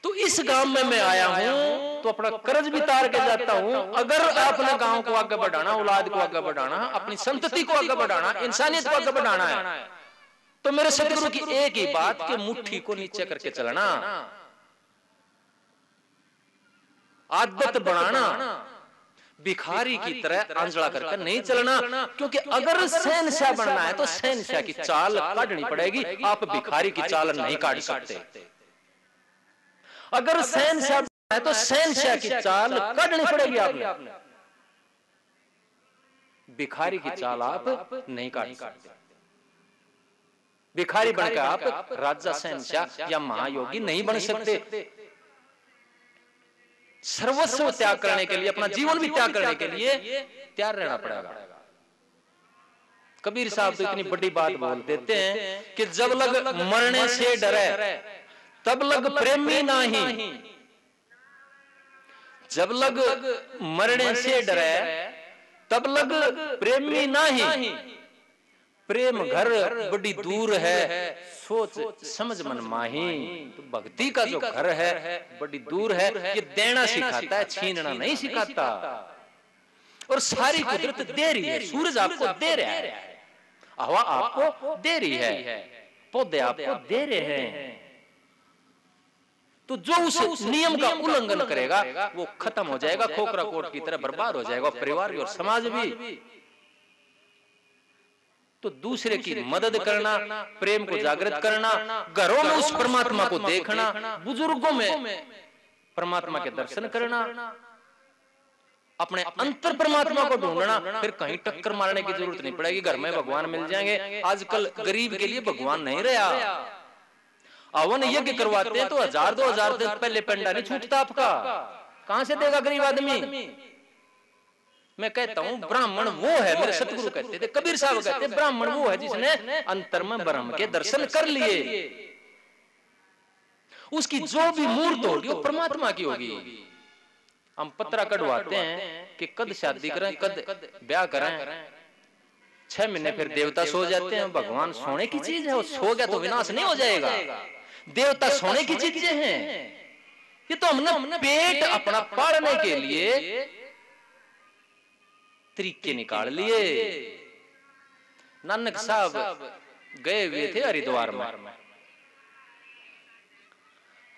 तो इस गांव में मैं आया हूं तो अपना कर्ज भी तार के जाता हूं। अगर आपने गांव को आगे बढ़ाना, औलाद को आगे बढ़ाना, अपनी संतति को आगे बढ़ाना, इंसानियत को आगे बढ़ाना है, तो मेरे सदगुरु की एक ही बात कि मुट्ठी को नीचे करके चलना, आदत बनाना, भिखारी की तरह आंजला करके नहीं चलना। क्योंकि अगर शहंशाह बनना है तो शहंशाह की चाल काटनी पड़ेगी, आप भिखारी की चाल नहीं काट सकते। अगर शहंशाह बनना है तो शहंशाह की चाल काटनी पड़ेगी आपने, भिखारी की चाल आप नहीं काट सकते। भिखारी बनकर आप राजा, शहंशाह या महायोगी नहीं बन सकते। सर्वस्व त्याग करने के लिए, अपना जीवन भी त्याग करने के लिए तैयार रहना पड़ेगा। कबीर साहब तो इतनी बड़ी बात बोल देते हैं कि जब लग मरने से डरे तब लग प्रेमी नाही, जब लग मरने से डरे तब लग प्रेमी नाही। प्रेम घर बड़ी दूर है, सोच समझ मन माही। तो भक्ति का जो घर है बड़ी दूर है। ये देना सिखाता है, छीनना नहीं सिखाता। और सारी कुदरत दे रही है, सूरज आपको दे रहा है, हवा आपको दे रही है, पौधे आपको दे रहे हैं। तो जो उस नियम का उल्लंघन करेगा वो खत्म हो जाएगा, खोखरा कोट की तरह बर्बाद हो जाएगा, परिवार भी और समाज भी। तो दूसरे की मदद करना, प्रेम को जागृत करना, घरों में उस परमात्मा को देखना, बुजुर्गों में परमात्मा के दर्शन करना, अपने अंतर परमात्मा को ढूंढना। फिर कहीं टक्कर मारने की जरूरत नहीं पड़ेगी, घर में भगवान मिल जाएंगे। आजकल गरीब के लिए भगवान नहीं रहा। हवन यज्ञ करवाते हैं तो 1000-2000 दिन पहले पेंडा नहीं छूटता आपका, कहां से देगा गरीब आदमी। मैं कहता हूं ब्राह्मण वो है, मेरे सतगुरु कहते थे, कबीर साहब कहते हैं ब्राह्मण वो है जिसने अंतर में ब्रह्म के दर्शन कर लिए। उसकी जो भी मूर्त होगी वो परमात्मा की होगी। हम पत्रा कढ़वाते हैं कि कद शादी करें, कद ब्याह करें, 6 महीने फिर देवता सो जाते हैं। भगवान सोने की चीज है, वो सो गया तो विनाश नहीं हो जाएगा। देवता सोने की चीजें हैं। ये तो हमने पेट अपना पालने के लिए तरीके निकाल लिए। नानक साहब गए हुए थे हरिद्वार में,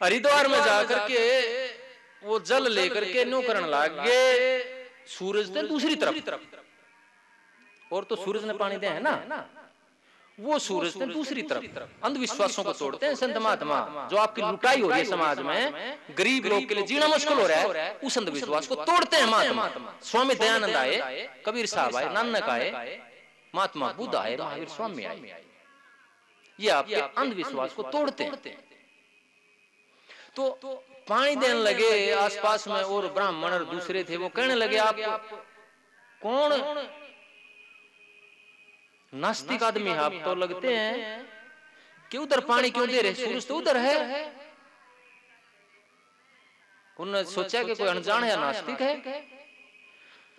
हरिद्वार में जाकर के वो जल लेकर के न्यू करने लग गए। सूरज थे दूसरी तरफ, और तो सूरज ने पानी दे है ना, वो सूरज थे दूसरी तरफ। अंधविश्वासों को तोड़ते हैं संत महात्मा। जो आपकी लुटाई हो रही है समाज में, गरीब लोग के लिए जीना मुश्किल हो रहा है, उस अंधविश्वास को तोड़ते हैं महात्मा। स्वामी दयानंद आए, कबीर साहब आए, नानक आए, महात्मा बुद्ध आए, महावीर स्वामी आए। ये आपके अंधविश्वास को तोड़ते हैं। तो पानी देने लगे आसपास में, और ब्राह्मण और दूसरे थे, वो कहने लगे आप कौन नास्तिक आदमी आप तो लगते हैं कि उधर पानी क्यों दे रहे, सूरज तो उधर है। उन्होंने सोचा कि कोई अनजान या नास्तिक है।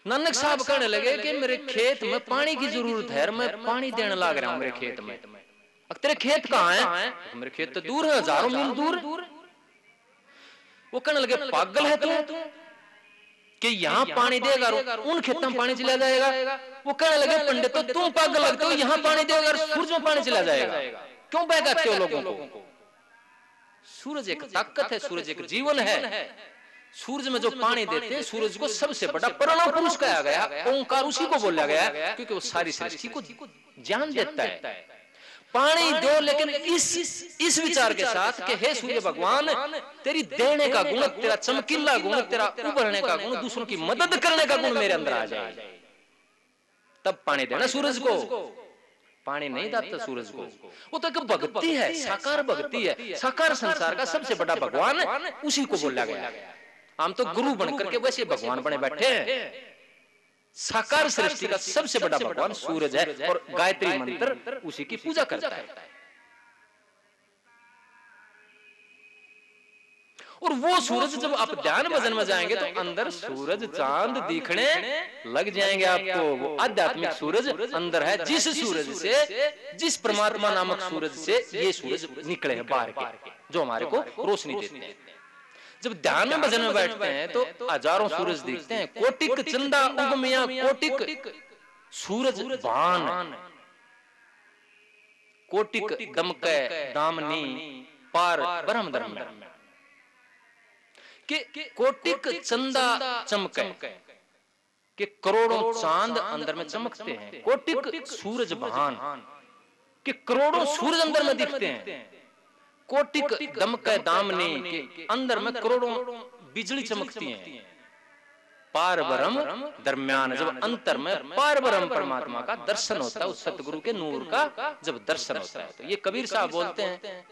नानक साहब कहने लगे कि मेरे खेत में पानी की जरूरत है, मैं पानी देने लग रहा हूं मेरे खेत में। तेरे खेत कहाँ है? मेरे खेत तो दूर है, हजारों मील दूर। वो कहने लगे पागल है तू कि यहाँ पानी देगा उन खेतों में पानी चला जाएगा। वो कहने लगे पंडित तो तुम पागल लगते हो, यहाँ पानी देगा और सूरज में पानी चला जाएगा, क्यों बहकाते हो लोगों को। सूरज एक ताकत है, सूरज एक जीवन है। सूरज में जो पानी देते हैं, सूरज को सबसे बड़ा परमाणु पुरुष कहा गया, ओंकार उसी को बोला गया, क्योंकि वो सारी सृष्टि को ज्ञान देता है। पानी दो, लेकिन इस विचार के साथ कि हे सूर्य भगवान, तेरी देने का गुण, तेरा चमकीला गुण, तेरा उभरने का गुण, दूसरों की मदद करने का गुण मेरे अंदर आ जाए, तब पानी देना सूरज को। पानी नहीं देता सूरज को। वो तो एक भक्ति है, साकार भक्ति है। साकार संसार का सबसे बड़ा भगवान उसी को बोला गया। हम तो गुरु बनकर के वैसे भगवान बने बैठे हैं। साकार सृष्टि का सबसे बड़ा भगवान सूरज है, और गायत्री मंत्र उसी की पूजा करता है। और वो सूरज जब आप ध्यान भजन में जाएंगे तो अंदर सूरज चांद दिखने लग जाएंगे आपको। वो आध्यात्मिक सूरज अंदर है। जिस सूरज से, जिस परमात्मा नामक सूरज से ये सूरज निकले हैं बाहर के, जो हमारे को रोशनी देते हैं। जब ध्यान में भजन में बैठते हैं तो हजारों सूरज दिखते हैं। कोटिक चंदा उगमिया कोटिक सूरज भान, कोटिक दमकै दामनी पार ब्रह्म धर्म, कि कोटिक चंदा चमके, कि करोड़ों चांद अंदर में चमकते हैं। कोटिक सूरज भान, कि करोड़ों सूरज अंदर में दिखते हैं। कोटिक दमकै दामनी, के अंदर में करोड़ों बिजली चमकती हैं। पार ब्रह्म दरम्यान, जब अंतर में पार ब्रह्म परमात्मा का दर्शन होता है, उस सतगुरु के नूर का जब दर्शन होता है, तो ये कबीर साहब बोलते हैं,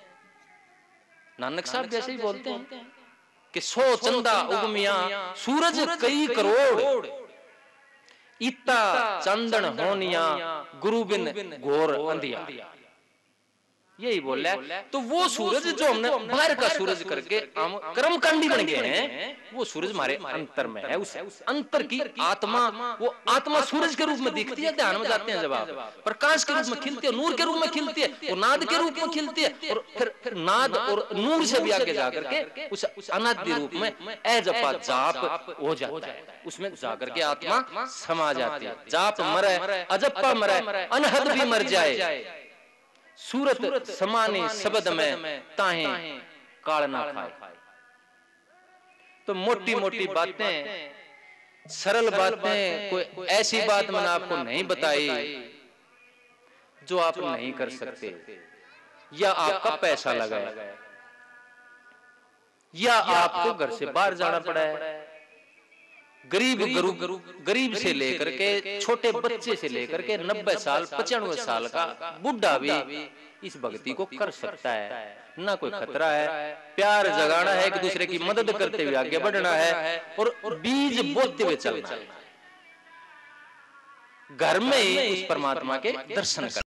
नानक साहब जैसे ही बोलते हैं कि 100 चंदा उगमिया सूरज कई करोड़, इता चंदन होनिया गुरु बिन घोर अंधिया। यही बोल रहा है। तो वो सूरज जो हमने बाहर का सूरज करके हम कर्मकांडी बन गए हैं, वो सूरज हमारे अंतर में है। उस अंतर की आत्मा, वो आत्मा सूरज के रूप में दिखती है। ध्यान में जाते हैं जब आप, प्रकाश के रूप में खिलती है, नूर के रूप में खिलती है, वो नाद के रूप में खिलती है, और फिर नाद और नूर से भी आगे जाकर के उस अनादि रूप में अजपा जाप हो जाता है। उसमें जाकर के आत्मा समा जाती है। जाप मरे अजप्पा मरे, अनहद भी मर जाए, सूरत समाने शब्द में ताहे काल ना खाए। तो मोटी मोटी बातें, सरल बातें, कोई ऐसी बात मैंने आपको नहीं बताई जो आप नहीं कर सकते, या आपका पैसा लगा है, या आपको घर से बाहर जाना पड़ा है। गरीब से लेकर के छोटे बच्चे से लेकर के 90 साल 95 साल का बुढ़ा भी इस भक्ति को कर सकता है। ना कोई खतरा है, प्यार जगाना है, एक दूसरे की मदद करते हुए आगे बढ़ना है, और बीज बोते हुए चलना है। घर में ही उस परमात्मा के दर्शन करना।